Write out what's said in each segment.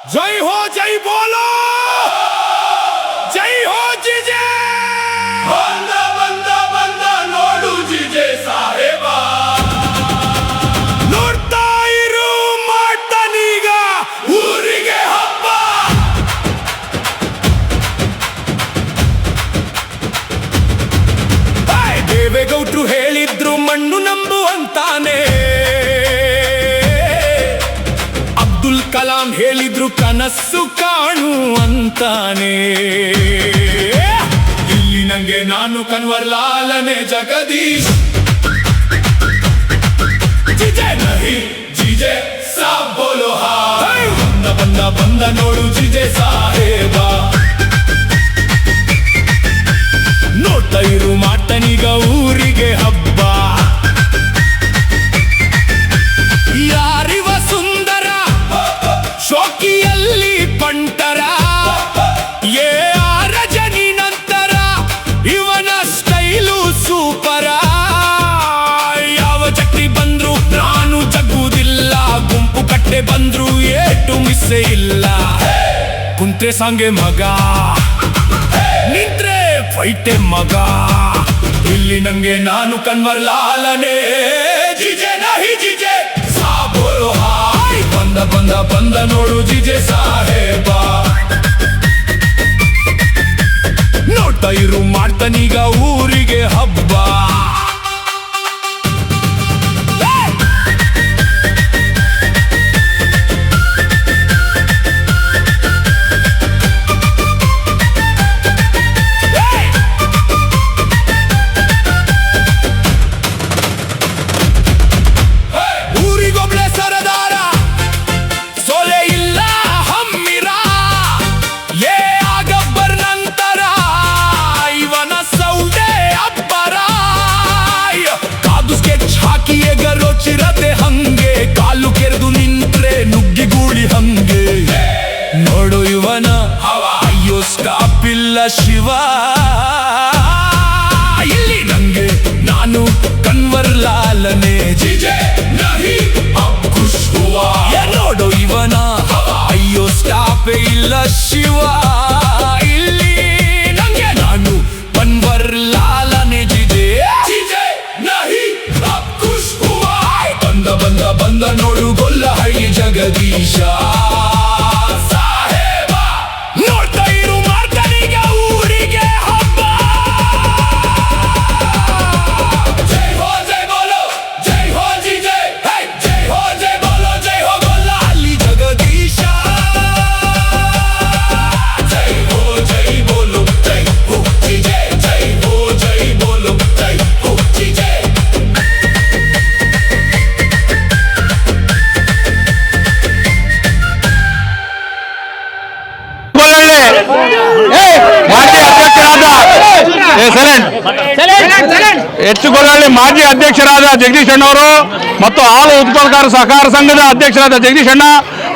जय हो जय बोलो जय हो जिजे बंद बंद बंद नोडु जिजे साहेबा ನೋಡ್ತಾ ಇರು ಮಾಡ್ತಾನೀಗ ಊರಿಗೆ ಹಬ್ಬ ದೇವೇಗೌಡ್ರು ಹೇಳಿದ್ರು ಮಣ್ಣು ನಂಬುವಂತಾನೆ ಅಬ್ದುಲ್ ಕಲಾಂ ಹೇಳಿದ್ರು ಕನಸು ಕಾಣು ಅಂತಾನೆ ಇಲ್ಲಿ ನಂಗೆ ನಾನು ಕನ್ವರ್ಲಾಲನೆ ಜಗದೀಶ್ ಜಿಜೆ ನಹಿ ಜಿಜೆ ಸಾಬ್ ಬೋಲೋ ಹಾಯ್ ಬಂದ ಬಂದ ಬಂದ ನೋಡು ಜಿಜೆ ಸಾಹೇಬ ನೋಡ್ತಾ ಇರು ಮಾಡ್ತಾನೀಗ ಊರಿಗೆ ಹಬ್ಬ ಯಾರಿವ ಸುಂದರ ಶೋಕಿಯಲ್ಲಿ ಪಂಟರ ಏ ರಜನಿ ನಂತರ ಇವನ ಸ್ಟೈಲು ಸೂಪರ ಯಾವ ಚಕ್ರಿ ಬಂದ್ರು ನಾನು ಜಗ್ಗುವುದಿಲ್ಲ ಗುಂಪು ಕಟ್ಟೆ ಬಂದ್ರು ಏಟು ಮಿಸ್ಸೆ ಇಲ್ಲ ಕುಂತ್ರೆ ಸಾಂಗೆ ಮಗ ನಿಂತ್ರೆ ಫೈಟೆ ಮಗ ಇಲ್ಲಿ ನಂಗೆ ನಾನು ಕನ್ವರ್ಲಾಲನೆ ಜಿಜೆ ನಹಿ ಜಿಜೆ ಸಾಬ್ ಬೋಲೋ ಹಾಯ್ ಬಂದ ಬಂದ ಬಂದ ನೋಡು ಜಿಜೆ ಸಾಹೇಬ ನೋಡ್ತಾ ಇರು ಮಾಡ್ತಾನೀಗ ಊರಿಗೆ ಹಬ್ಬ ಹಂಗೆ ಕಾಲು ಕೆರೆದು ನಿಂತ್ರೆ ನುಗ್ಗಿ ಗೂಳಿ ಹಂಗೆ ನೋಡು ಇವನ ಅಯ್ಯೋ ಸ್ಟಾಪ್ ಇಲ್ಲ ಶಿವ ಇಲ್ಲಿ ನಂಗೆ ನಾನು ಕನ್ವರ್ಲಾಲನೆ ಜಿಜೆ ನಹಿ ಅಬ್ ಖುಷ್ ಹುವಾ ನೋಡು ಇವನ ಅಯ್ಯೋ ಸ್ಟಾಪ್ ಇಲ್ಲ ಶಿವ ಇಲ್ಲಿ ನಂಗೆ ನಾನು ಕನ್ವರ್ಲಾಲನೆ ಜಿಜೆ ಜಿಜೆ ನಹಿ ಅಬ್ ಖುಷ್ ಹುವಾ ಬಂದ ಬಂದ ಬಂದ ನೋಡು ಗೊಲ್ಲಹಳ್ಳಿ ಜಗದೀಶ ಸಾಹೇಬ ನೋಡ್ತಾ ಇರು ಮಾಡ್ತಾನೀಗ ಊರಿಗೆ ಹಬ್ಬ ಜೈ ಹೋ ಜೈ ಬೋಲೋ ಜೈ ಹೋ ಜಿಜೆ ಹೈ ಜೈ ಹೋ ಜೈ ಬೋಲೋ ಜೈ ಹೋ ಗೊಲ್ಲಹಳ್ಳಿ ಜಗದೀಶ ಜೈ ಹೋ ಜೈ ಬೋಲೋ ಜೈ ಹೋ ಜಿಜೆ ಜೈ ಹೋ ಜೈ ಬೋಲೋ ಜೈ ಹೋ ಜಿಜೆ ಹೆಚ್ಚುಗೊಳ್ಳಿ ಮಾಜಿ ಅಧ್ಯಕ್ಷರಾದ ಜಗದೀಶ್ ಅಣ್ಣವರು ಮತ್ತು ಹಾಲು ಉತ್ಪಾದಕರ ಸಹಕಾರ ಸಂಘದ ಅಧ್ಯಕ್ಷರಾದ ಜಗದೀಶ್ ಅಣ್ಣ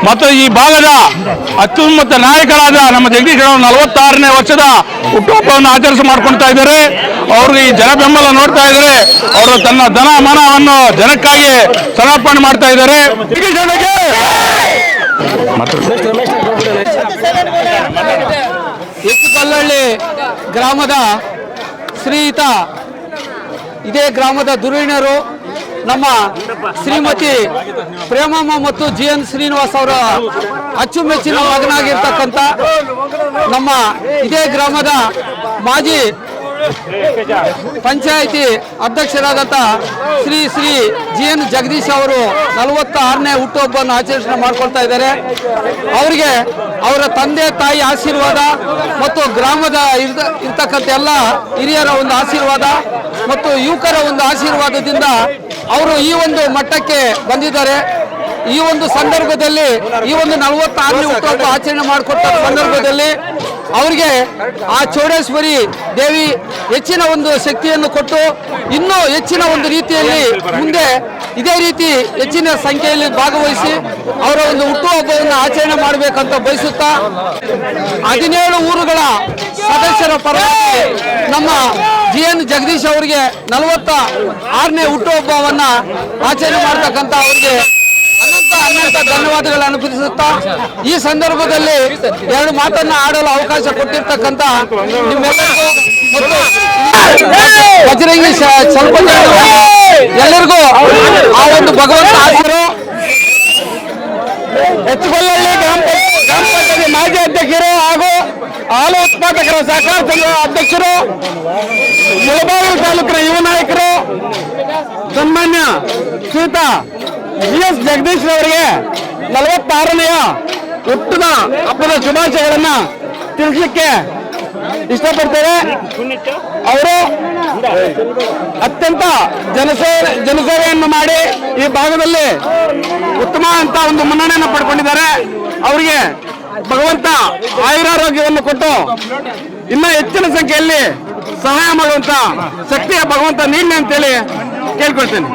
ಮತ್ತು ಈ ಭಾಗದ ಅತ್ಯುನ್ನತ ನಾಯಕರಾದ ನಮ್ಮ ಜಗದೀಶ್ ಅಣ್ಣ 46ನೇ ವರ್ಷದ ಹುಟ್ಟುಹಬ್ಬವನ್ನು ಆಚರಿಸಿ ಮಾಡ್ಕೊಳ್ತಾ ಇದ್ದಾರೆ. ಅವ್ರಿಗೆ ಈ ಜನ ಬೆಂಬಲ ನೋಡ್ತಾ ಇದ್ದಾರೆ. ಅವರು ತನ್ನ ಧನ ಮನವನ್ನು ಜನಕ್ಕಾಗಿ ಸಮರ್ಪಣೆ ಮಾಡ್ತಾ ಇದ್ದಾರೆ. ಜಗದೀಶ್ ಅಣ್ಣಗೆ ಹೆಚ್ಚುಗೊಳ್ಳಳ್ಳಿ ಗ್ರಾಮದ ಶ್ರೀಯುತ ಇದೇ ಗ್ರಾಮದ ಧುರೀಣರು ನಮ್ಮ ಶ್ರೀಮತಿ ಪ್ರೇಮಮ್ಮ ಮತ್ತು GN ಶ್ರೀನಿವಾಸ್ ಅವರ ಅಚ್ಚುಮೆಚ್ಚಿನ ಮಗನಾಗಿರ್ತಕ್ಕಂಥ ನಮ್ಮ ಇದೇ ಗ್ರಾಮದ ಮಾಜಿ ಪಂಚಾಯಿತಿ ಅಧ್ಯಕ್ಷರಾದಂಥ ಶ್ರೀ GN ಜಗದೀಶ್ ಅವರು 46ನೇ ಹುಟ್ಟುಹಬ್ಬವನ್ನು ಆಚರಣೆ ಮಾಡ್ಕೊಳ್ತಾ ಇದ್ದಾರೆ. ಅವರಿಗೆ ಅವರ ತಂದೆ ತಾಯಿ ಆಶೀರ್ವಾದ ಮತ್ತು ಗ್ರಾಮದ ಇರ್ತಕ್ಕಂಥ ಎಲ್ಲ ಹಿರಿಯರ ಒಂದು ಆಶೀರ್ವಾದ ಮತ್ತು ಯುವಕರ ಒಂದು ಆಶೀರ್ವಾದದಿಂದ ಅವರು ಈ ಒಂದು ಮಟ್ಟಕ್ಕೆ ಬಂದಿದ್ದಾರೆ. ಈ ಒಂದು ಸಂದರ್ಭದಲ್ಲಿ ಈ ಒಂದು 46ನೇ ಹುಟ್ಟುಹಬ್ಬ ಆಚರಣೆ ಮಾಡಿಕೊಟ್ಟ ಸಂದರ್ಭದಲ್ಲಿ ಅವರಿಗೆ ಆ ಚೌಡೇಶ್ವರಿ ದೇವಿ ಹೆಚ್ಚಿನ ಒಂದು ಶಕ್ತಿಯನ್ನು ಕೊಟ್ಟು ಇನ್ನೂ ಹೆಚ್ಚಿನ ಒಂದು ರೀತಿಯಲ್ಲಿ ಮುಂದೆ ಇದೇ ರೀತಿ ಹೆಚ್ಚಿನ ಸಂಖ್ಯೆಯಲ್ಲಿ ಭಾಗವಹಿಸಿ ಅವರ ಒಂದು ಹುಟ್ಟುಹಬ್ಬವನ್ನು ಆಚರಣೆ ಮಾಡಬೇಕಂತ ಬಯಸುತ್ತಾ 17 ಊರುಗಳ ಸದಸ್ಯರ ಪರವಾಗಿ ನಮ್ಮ GN ಜಗದೀಶ್ ಅವರಿಗೆ 46ನೇ ಹುಟ್ಟುಹಬ್ಬವನ್ನು ಆಚರಣೆ ಮಾಡ್ತಕ್ಕಂಥ ಅವರಿಗೆ ಅನಂತ ಧನ್ಯವಾದಗಳನ್ನು ಅರ್ಪಿಸುತ್ತಾ ಈ ಸಂದರ್ಭದಲ್ಲಿ ಎರಡು ಮಾತನ್ನ ಆಡಲು ಅವಕಾಶ ಕೊಟ್ಟಿರ್ತಕ್ಕಂಥ ನಿಮ್ಮೆಲ್ಲರಿಗೂ ಮತ್ತು ಬಜರಂಗಿ ಸ್ವಲ್ಪ ಎಲ್ಲರಿಗೂ ಆ ಒಂದು ಭಗವಂತ ಆಶೀರ್ವಾದ. ಹೆಚ್ಚುಗೊಳ್ಳಲ್ಲಿ ಗ್ರಾಮ ಪಂಚಾಯತಿ ಮಾಜಿ ಅಧ್ಯಕ್ಷರು ಹಾಗೂ ಹಾಲು ಉತ್ಪಾದಕರ ಸಹಕಾರ ಸಂಘದ ಅಧ್ಯಕ್ಷರು, ಮುಳಬಾಗಿಲು ತಾಲೂಕಿನ ಯುವ ನಾಯಕರು, ಸನ್ಮಾನ್ಯ ಶ್ರೀಯುತ GS ಜಗದೀಶ್ ಅವರಿಗೆ 46ನೇ ಹುಟ್ಟಿದ ಹಬ್ಬದ ಶುಭಾಶಯಗಳನ್ನ ತಿಳಿಸಲಿಕ್ಕೆ ಇಷ್ಟಪಡ್ತೇವೆ. ಅವರು ಅತ್ಯಂತ ಜನಸೇವೆಯನ್ನು ಮಾಡಿ ಈ ಭಾಗದಲ್ಲಿ ಉತ್ತಮ ಅಂತ ಒಂದು ಮನ್ನಣೆಯನ್ನು ಪಡ್ಕೊಂಡಿದ್ದಾರೆ. ಅವರಿಗೆ ಭಗವಂತ ಆಯುರಾರೋಗ್ಯವನ್ನು ಕೊಟ್ಟು ಇನ್ನೂ ಹೆಚ್ಚಿನ ಸಂಖ್ಯೆಯಲ್ಲಿ ಸಹಾಯ ಮಾಡುವಂತ ಶಕ್ತಿಯ ಭಗವಂತ ನೀಡಲಿ ಅಂತೇಳಿ ಕೇಳ್ಕೊಳ್ತೇನೆ.